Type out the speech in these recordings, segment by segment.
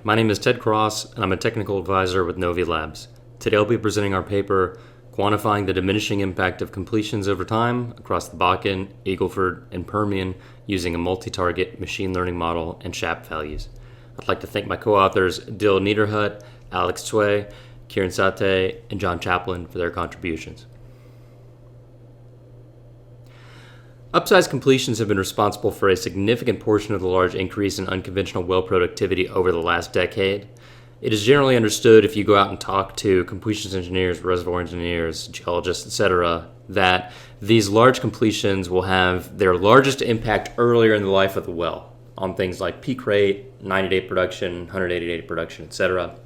my name is Ted Cross, and I'm a technical advisor with Novi Labs. Today I'll be presenting our paper, Quantifying the Diminishing Impact of Completions Over Time across the Bakken, Eagleford, and Permian using a multi-target machine learning model and SHAP values. I'd like to thank my co-authors Dill Niederhut, Alex Tsui, Kieran Sate, and John Chaplin for their contributions. Upsized completions have been responsible for a significant portion of the large increase in unconventional well productivity over the last decade. It is generally understood if you go out and talk to completions engineers, reservoir engineers, geologists, etc., that these large completions will have their largest impact earlier in the life of the well on things like peak rate, 90-day production, 180-day production, etc.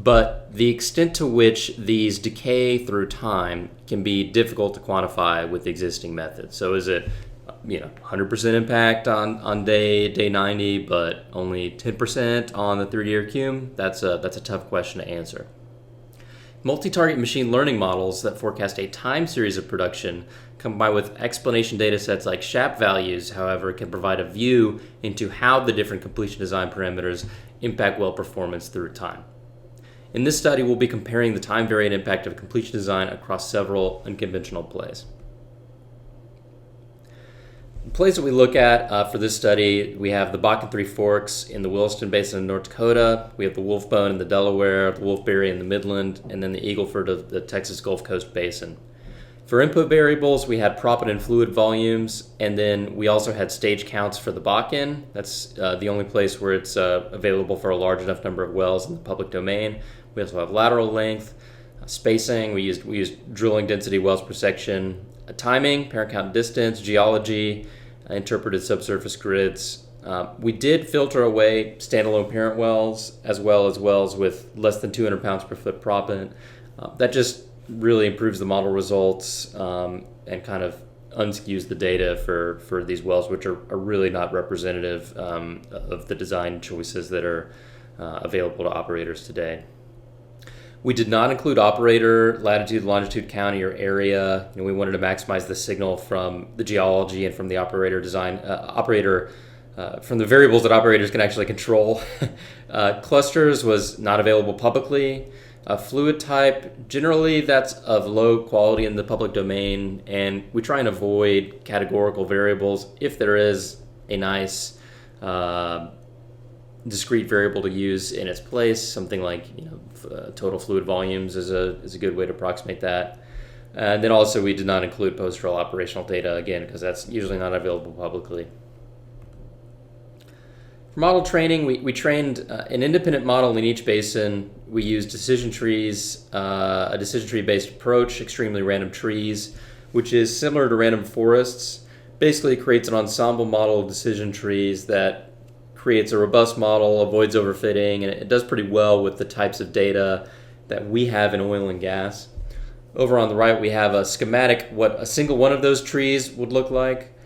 But the extent to which these decay through time can be difficult to quantify with existing methods. So is it 100% impact on day 90, but only 10% on the 30-year cum? That's a tough question to answer. Multi-target machine learning models that forecast a time series of production combined with explanation data sets like SHAP values, however, can provide a view into how the different completion design parameters impact well performance through time. In this study, we'll be comparing the time variant impact of completion design across several unconventional plays. The plays that we look at for this study, we have the Bakken Three Forks in the Williston Basin of North Dakota, we have the Wolfbone in the Delaware, the Wolfberry in the Midland, and then the Eagleford of the Texas Gulf Coast Basin. For input variables, we had proppant and fluid volumes, and then we also had stage counts for the Bakken. That's the only place where it's available for a large enough number of wells in the public domain. We also have lateral length, spacing. We used drilling density, wells per section, timing, parent count distance, geology, interpreted subsurface grids. We did filter away standalone parent wells as well as wells with less than 200 pounds per foot proppant. That just really improves the model results and kind of unskews the data for these wells, which are really not representative of the design choices that are available to operators today. We did not include operator, latitude, longitude, county, or area. We wanted to maximize the signal from the geology and from the operator design, from the variables that operators can actually control. Clusters was not available publicly. Fluid type, generally that's of low quality in the public domain, and we try and avoid categorical variables if there is a nice discrete variable to use in its place. Something like total fluid volumes is a good way to approximate that. And then also we did not include post-drill operational data, again, because that's usually not available publicly. For model training, we trained an independent model in each basin. We used decision trees, a decision tree based approach, extremely random trees, which is similar to random forests. Basically it creates an ensemble model of decision trees that creates a robust model, avoids overfitting, and it does pretty well with the types of data that we have in oil and gas. Over on the right, we have a schematic, what a single one of those trees would look like.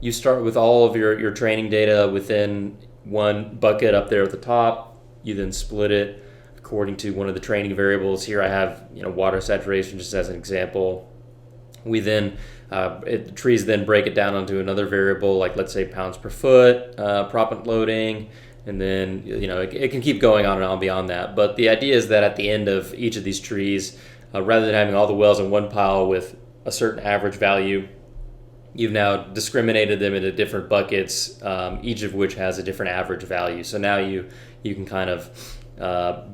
You start with all of your training data within one bucket up there at the top. You then split it according to one of the training variables. Here I have water saturation just as an example. We then trees then break it down onto another variable, like let's say pounds per foot, proppant loading, and then it can keep going on and on beyond that. But the idea is that at the end of each of these trees, rather than having all the wells in one pile with a certain average value, you've now discriminated them into different buckets, each of which has a different average value. So now you can kind of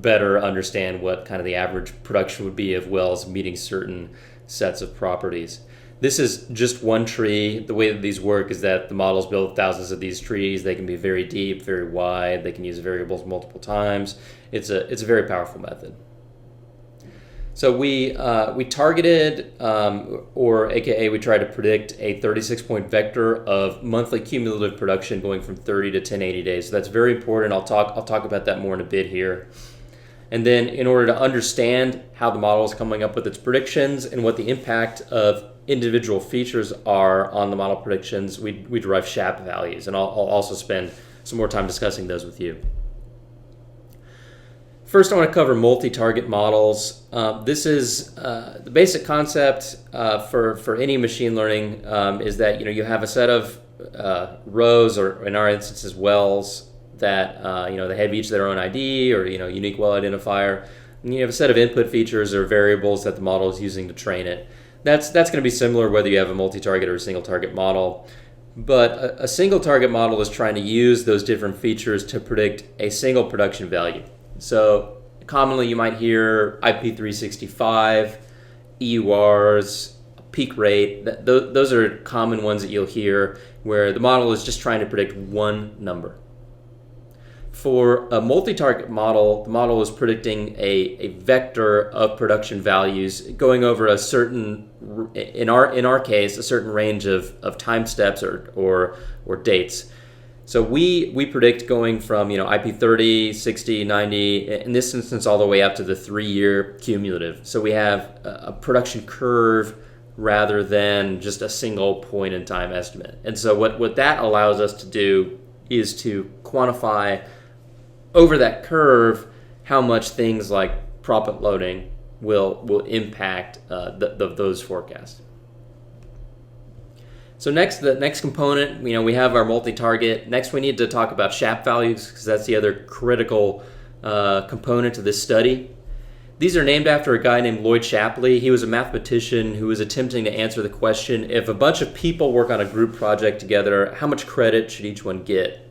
better understand what kind of the average production would be of wells meeting certain sets of properties. This is just one tree. The way that these work is that the models build thousands of these trees. They can be very deep, very wide. They can use variables multiple times. It's a very powerful method. So we targeted, or AKA we tried to predict a 36-point vector of monthly cumulative production going from 30 to 1080 days. So that's very important. I'll talk about that more in a bit here. And then in order to understand how the model is coming up with its predictions and what the impact of individual features are on the model predictions, we derive SHAP values. And I'll also spend some more time discussing those with you. First, I want to cover multi-target models. This is the basic concept for any machine learning is that you have a set of rows, or in our instances wells, that they have each their own ID or unique well identifier. And you have a set of input features or variables that the model is using to train it. That's going to be similar whether you have a multi-target or a single target model. But a single target model is trying to use those different features to predict a single production value. So commonly you might hear IP365, EURs, peak rate. Those are common ones that you'll hear where the model is just trying to predict one number. For a multi-target model, the model is predicting a vector of production values going over a certain, in our case, a certain range of time steps or dates. So we predict going from IP 30, 60, 90, in this instance all the way up to the 3-year cumulative. So we have a production curve rather than just a single point in time estimate. And so what that allows us to do is to quantify over that curve how much things like proppant loading will impact those forecasts. So the next component, we have our multi-target. Next we need to talk about SHAP values because that's the other critical component to this study. These are named after a guy named Lloyd Shapley. He was a mathematician who was attempting to answer the question, if a bunch of people work on a group project together, how much credit should each one get?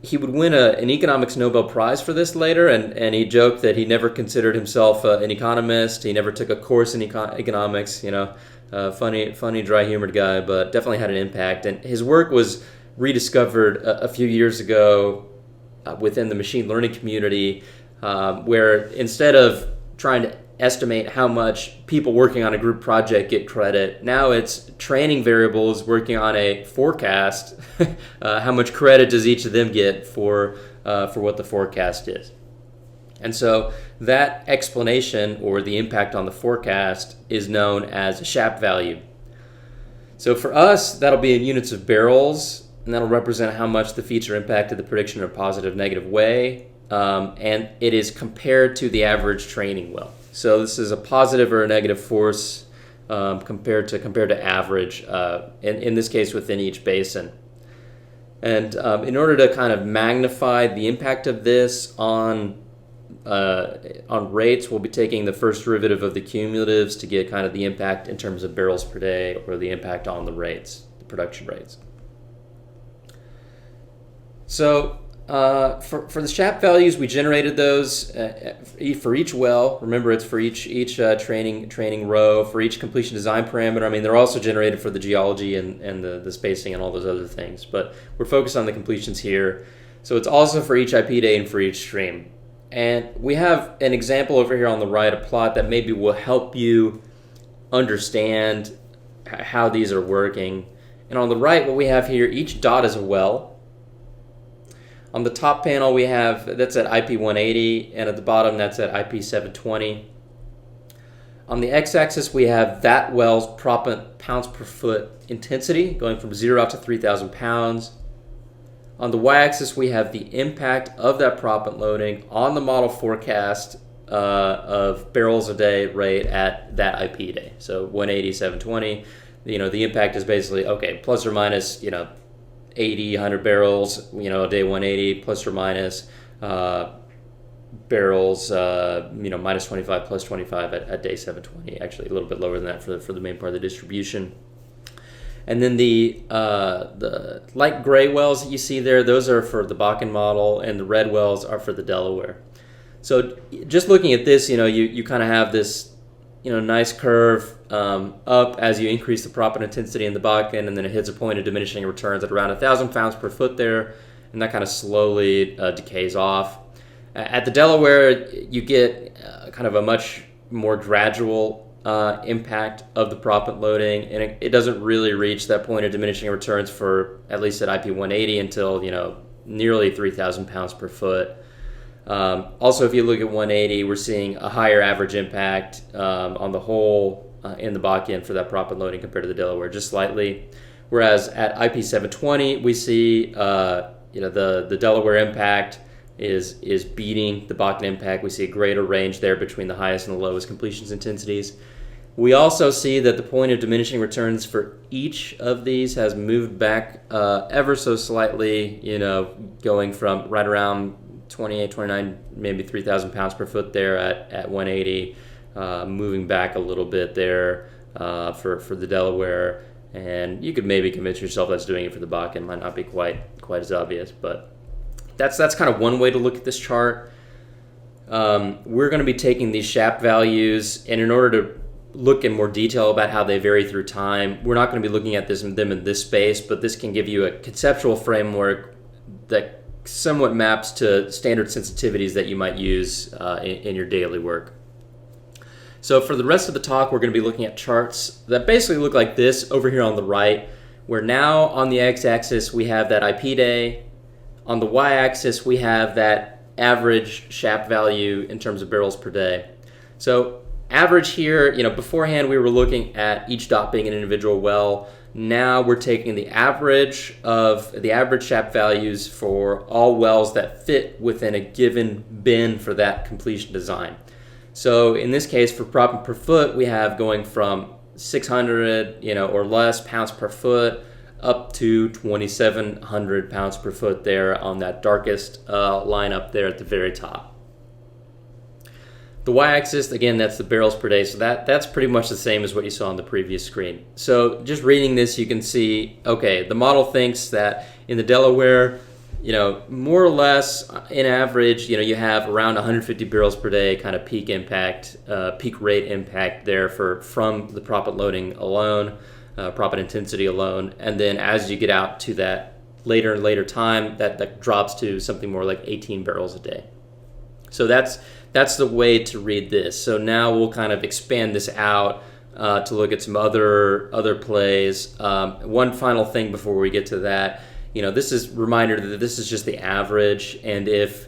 He would win an economics Nobel Prize for this later, and he joked that he never considered himself an economist. He never took a course in economics, funny, dry-humored guy, but definitely had an impact. And his work was rediscovered a few years ago within the machine learning community, where instead of trying to estimate how much people working on a group project get credit, now it's training variables working on a forecast. How much credit does each of them get for what the forecast is? And so that explanation or the impact on the forecast is known as a SHAP value. So for us, that'll be in units of barrels, and that'll represent how much the feature impacted the prediction in a positive, negative way. And it is compared to the average training well. So this is a positive or a negative force compared to average, in this case within each basin. And in order to kind of magnify the impact of this on rates, we'll be taking the first derivative of the cumulatives to get kind of the impact in terms of barrels per day or the impact on the rates, the production rates. So for the SHAP values, we generated those for each well. Remember, it's for each training row, for each completion design parameter. I mean, they're also generated for the geology and the spacing and all those other things. But we're focused on the completions here. So it's also for each IP day and for each stream. And we have an example over here on the right, a plot that maybe will help you understand how these are working. And on the right, what we have here, each dot is a well. On the top panel, we have, that's at IP 180, and at the bottom, that's at IP 720. On the x-axis, we have that well's proppant pounds per foot intensity, going from 0 out to 3,000 pounds. On the y-axis, we have the impact of that proppant loading on the model forecast of barrels a day rate at that IP day. So 180, 720, the impact is basically, okay, plus or minus, 80, 100 barrels, day 180, plus or minus barrels, minus 25, plus 25 at day 720. Actually, a little bit lower than that for the main part of the distribution. And then the light gray wells that you see there, those are for the Bakken model, and the red wells are for the Delaware. So just looking at this, you kind of have this, nice curve up as you increase the proppant intensity in the Bakken, and then it hits a point of diminishing returns at around 1,000 pounds per foot there, and that kind of slowly decays off. At the Delaware, you get kind of a much more gradual impact of the proppant loading, and it doesn't really reach that point of diminishing returns for at least at IP 180 until nearly 3,000 pounds per foot. Also, if you look at 180, we're seeing a higher average impact on the whole in the Bakken for that proppant loading compared to the Delaware, just slightly. Whereas at IP 720, we see the Delaware impact is beating the Bakken impact. We see a greater range there between the highest and the lowest completions intensities. We also see that the point of diminishing returns for each of these has moved back ever so slightly, going from right around 28, 29, maybe 3,000 pounds per foot there at 180, moving back a little bit there for the Delaware. And you could maybe convince yourself that's doing it for the Bakken. Might not be quite as obvious, but that's kind of one way to look at this chart. We're going to be taking these SHAP values, and in order to look in more detail about how they vary through time, we're not going to be looking at them in this space, but this can give you a conceptual framework that somewhat maps to standard sensitivities that you might use in your daily work. So for the rest of the talk, we're going to be looking at charts that basically look like this over here on the right, where now on the x-axis we have that IP day, on the y-axis we have that average SHAP value in terms of barrels per day. So average here, beforehand we were looking at each dot being an individual well. Now we're taking the average SHAP values for all wells that fit within a given bin for that completion design. So in this case, for proppant per foot, we have going from 600, or less pounds per foot up to 2,700 pounds per foot there on that darkest line up there at the very top. The y-axis, again, that's the barrels per day, so that's pretty much the same as what you saw on the previous screen. So just reading this, you can see, okay, the model thinks that in the Delaware, more or less, in average, you have around 150 barrels per day kind of peak rate impact there from the proppant loading alone, proppant intensity alone, and then as you get out to that later and later time, that drops to something more like 18 barrels a day. So that's the way to read this. So now we'll kind of expand this out to look at some other plays. One final thing before we get to that. This is a reminder that this is just the average, and if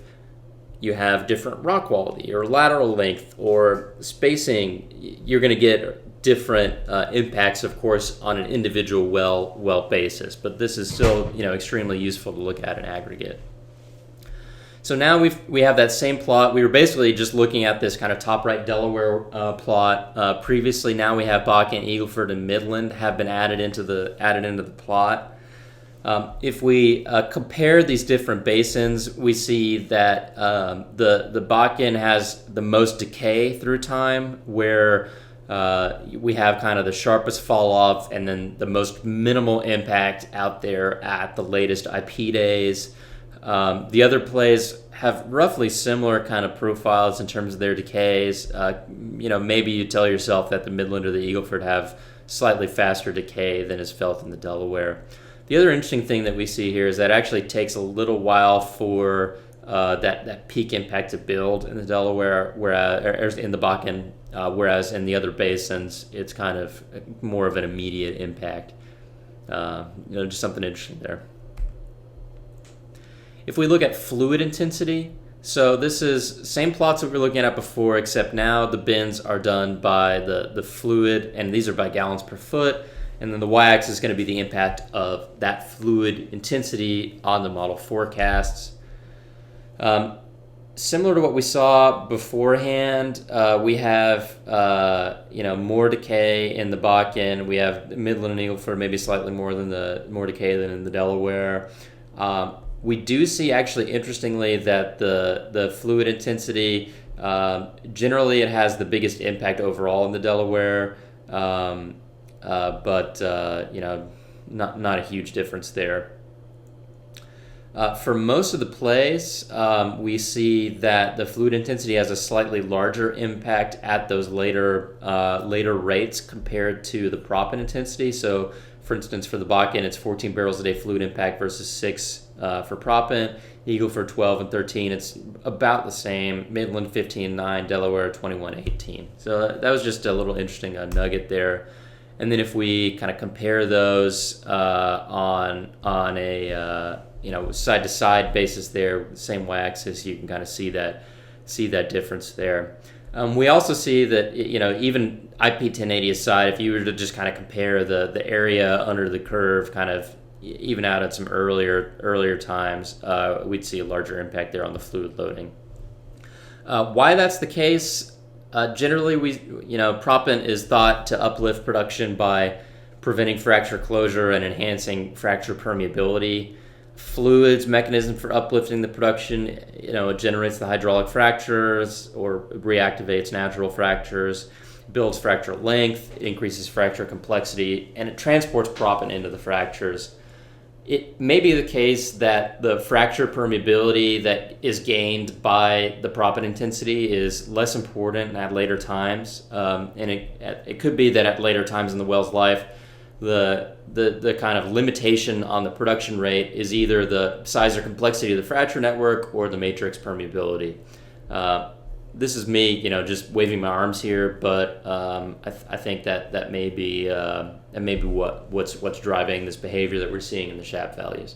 you have different rock quality or lateral length or spacing, you're going to get different impacts, of course, on an individual well basis. But this is still, extremely useful to look at in aggregate. So now we have that same plot. We were basically just looking at this kind of top right Delaware plot previously. Now we have Bakken, Eagle Ford, and Midland have been added into the plot. If we compare these different basins, we see that the Bakken has the most decay through time, where we have kind of the sharpest fall off and then the most minimal impact out there at the latest IP days. The other plays have roughly similar kind of profiles in terms of their decays. Maybe you tell yourself that the Midland or the Eagle Ford have slightly faster decay than is felt in the Delaware. The other interesting thing that we see here is that it actually takes a little while for that peak impact to build in the Delaware, whereas in the Bakken, whereas in the other basins, it's kind of more of an immediate impact. Just something interesting there. If we look at fluid intensity, so this is same plots that we were looking at before, except now the bins are done by the fluid, and these are by gallons per foot. And then the y-axis is going to be the impact of that fluid intensity on the model forecasts. Similar to what we saw beforehand, we have more decay in the Bakken. We have Midland and Eagle Ford maybe slightly more decay than in the Delaware. We do see, actually, interestingly, that the fluid intensity generally it has the biggest impact overall in the Delaware. But not a huge difference there. For most of the plays, we see that the fluid intensity has a slightly larger impact at those later rates compared to the proppant intensity. So, for instance, for the Bakken, it's 14 barrels a day fluid impact versus 6 for proppant. Eagle for 12 and 13, it's about the same. Midland 15.9, Delaware 21.18. So that was just a little interesting nugget there. And then if we kind of compare those on a side-to-side basis there, same y-axis, you can kind of see that difference there. We also see that even IP 1080 aside, if you were to just kind of compare the area under the curve, kind of even out at some earlier times, we'd see a larger impact there on the fluid loading. Why that's the case? Generally, proppant is thought to uplift production by preventing fracture closure and enhancing fracture permeability. Fluid's mechanism for uplifting the production, it generates the hydraulic fractures or reactivates natural fractures, builds fracture length, increases fracture complexity, and it transports proppant into the fractures. It may be the case that the fracture permeability that is gained by the proppant intensity is less important at later times, and it could be that at later times in the well's life, the kind of limitation on the production rate is either the size or complexity of the fracture network or the matrix permeability. This is me, just waving my arms here, but I think that may be what's driving this behavior that we're seeing in the SHAP values.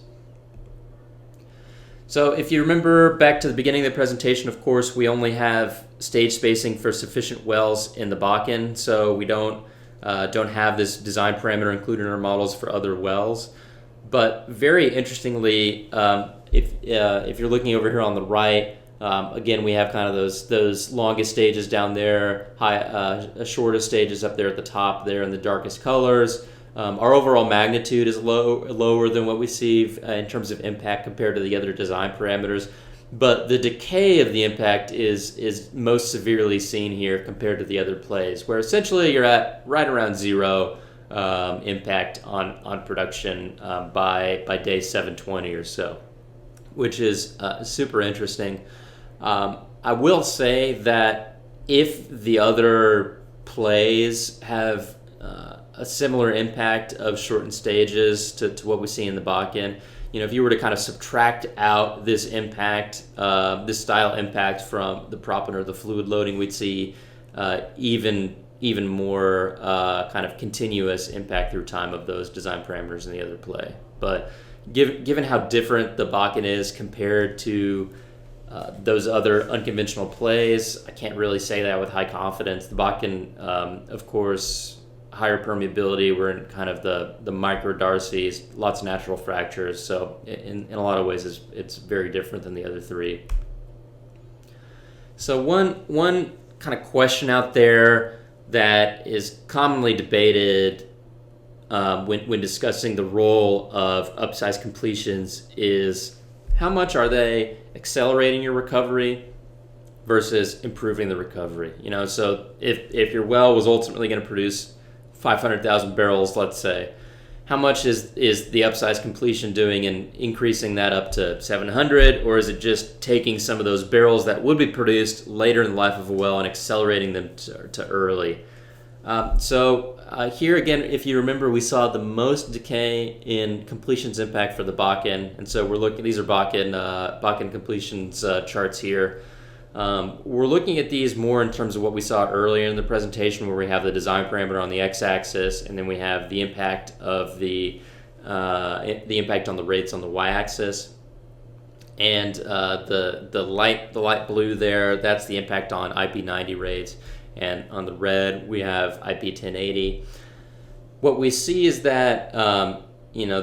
So if you remember back to the beginning of the presentation, of course, we only have stage spacing for sufficient wells in the Bakken, so we don't have this design parameter included in our models for other wells. But very interestingly, if you're looking over here on the right, again, we have kind of those longest stages down there, shortest stages up there at the top there in the darkest colors. Our overall magnitude is lower than what we see in terms of impact compared to the other design parameters. But the decay of the impact is most severely seen here compared to the other plays, where essentially you're at right around zero impact on production by day 720 or so, which is super interesting. I will say that if the other plays have a similar impact of shortened stages to what we see in the Bakken, if you were to kind of subtract out this impact, this style impact from the proppant or the fluid loading, we'd see even more kind of continuous impact through time of those design parameters in the other play. But given how different the Bakken is compared to those other unconventional plays, I can't really say that with high confidence. The Bakken, of course, higher permeability. We're in kind of the microdarcies, lots of natural fractures. So in a lot of ways, it's very different than the other three. So one kind of question out there that is commonly debated when discussing the role of upsized completions is how much are they accelerating your recovery versus improving the recovery? So if your well was ultimately going to produce 500,000 barrels, let's say, how much is the upsized completion doing in increasing that up to 700, or is it just taking some of those barrels that would be produced later in the life of a well and accelerating them to early? Here again, if you remember, we saw the most decay in completions impact for the Bakken, and so we're looking. These are Bakken completions charts here. We're looking at these more in terms of what we saw earlier in the presentation, where we have the design parameter on the x-axis, and then we have the impact of the impact on the rates on the y-axis. And the light blue there, that's the impact on IP90 rates, and on the red we have IP1080. What we see is that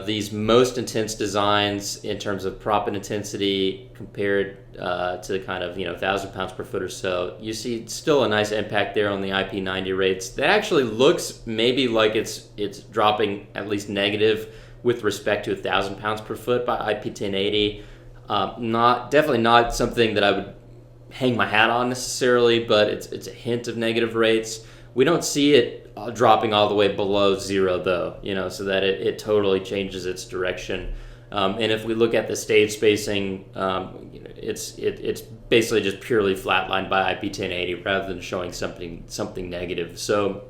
these most intense designs in terms of proppant intensity compared to kind of 1,000 pounds per foot or so, you see still a nice impact there on the IP90 rates. That actually looks maybe like it's dropping at least negative with respect to 1,000 pounds per foot by IP1080. Definitely not something that I would hang my hat on necessarily, but it's a hint of negative rates. We don't see it dropping all the way below zero though, so that it totally changes its direction. And if we look at the stage spacing, it's basically just purely flatlined by IP1080 rather than showing something negative. So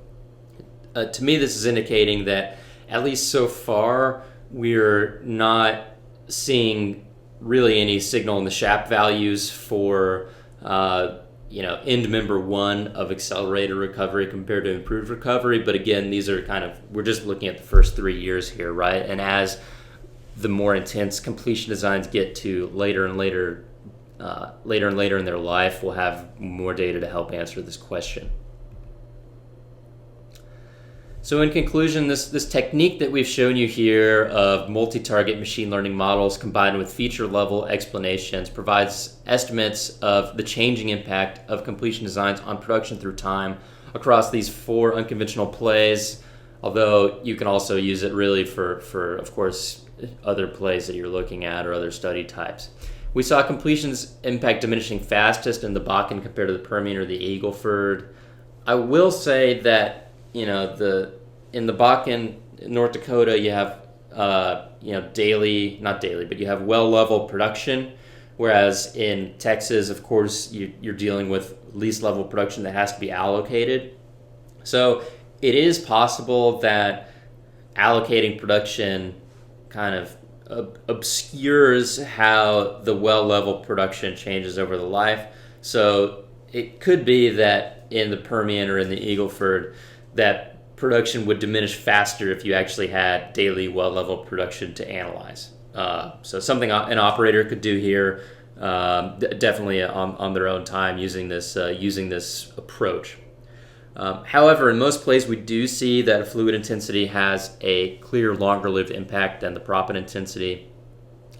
to me, this is indicating that at least so far we're not seeing really any signal in the SHAP values for end member one of accelerated recovery compared to improved recovery. But again, these are we're just looking at the first 3 years here, right? And as the more intense completion designs get to later and later in their life, we'll have more data to help answer this question. So in conclusion, this technique that we've shown you here of multi-target machine learning models combined with feature-level explanations provides estimates of the changing impact of completion designs on production through time across these 4 unconventional plays, although you can also use it really for of course, other plays that you're looking at or other study types. We saw completions impact diminishing fastest in the Bakken compared to the Permian or the Eagle Ford. I will say that in the Bakken, North Dakota, you have not daily, but you have well level production, whereas in Texas, of course, you're dealing with lease level production that has to be allocated. So it is possible that allocating production kind of obscures how the well level production changes over the life. So it could be that in the Permian or in the Eagle Ford, that production would diminish faster if you actually had daily well-level production to analyze. So something an operator could do here, definitely on their own time using this approach. However, in most plays, we do see that fluid intensity has a clear longer-lived impact than the proppant intensity.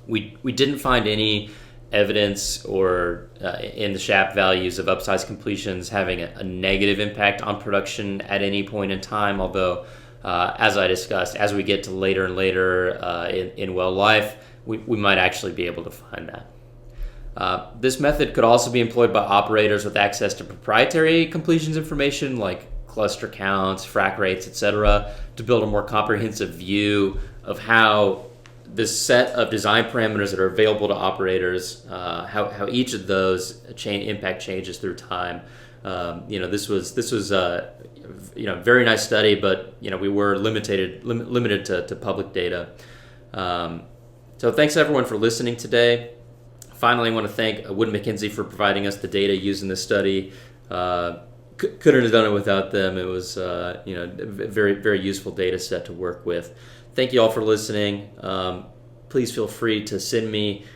We didn't find any evidence or in the SHAP values of upsized completions having a negative impact on production at any point in time, although as I discussed, as we get to later and later in well life, we might actually be able to find that. This method could also be employed by operators with access to proprietary completions information like cluster counts, frac rates, etc., to build a more comprehensive view of how this set of design parameters that are available to operators, how each of those impact changes through time. This was a very nice study, but we were limited to public data. So thanks everyone for listening today. Finally, I want to thank Wood Mackenzie for providing us the data used in this study. Couldn't have done it without them. It was a very, very useful data set to work with. Thank you all for listening. Please feel free to send me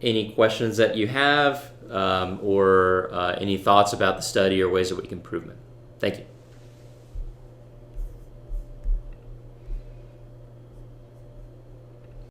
any questions that you have or any thoughts about the study or ways that we can improve it. Thank you.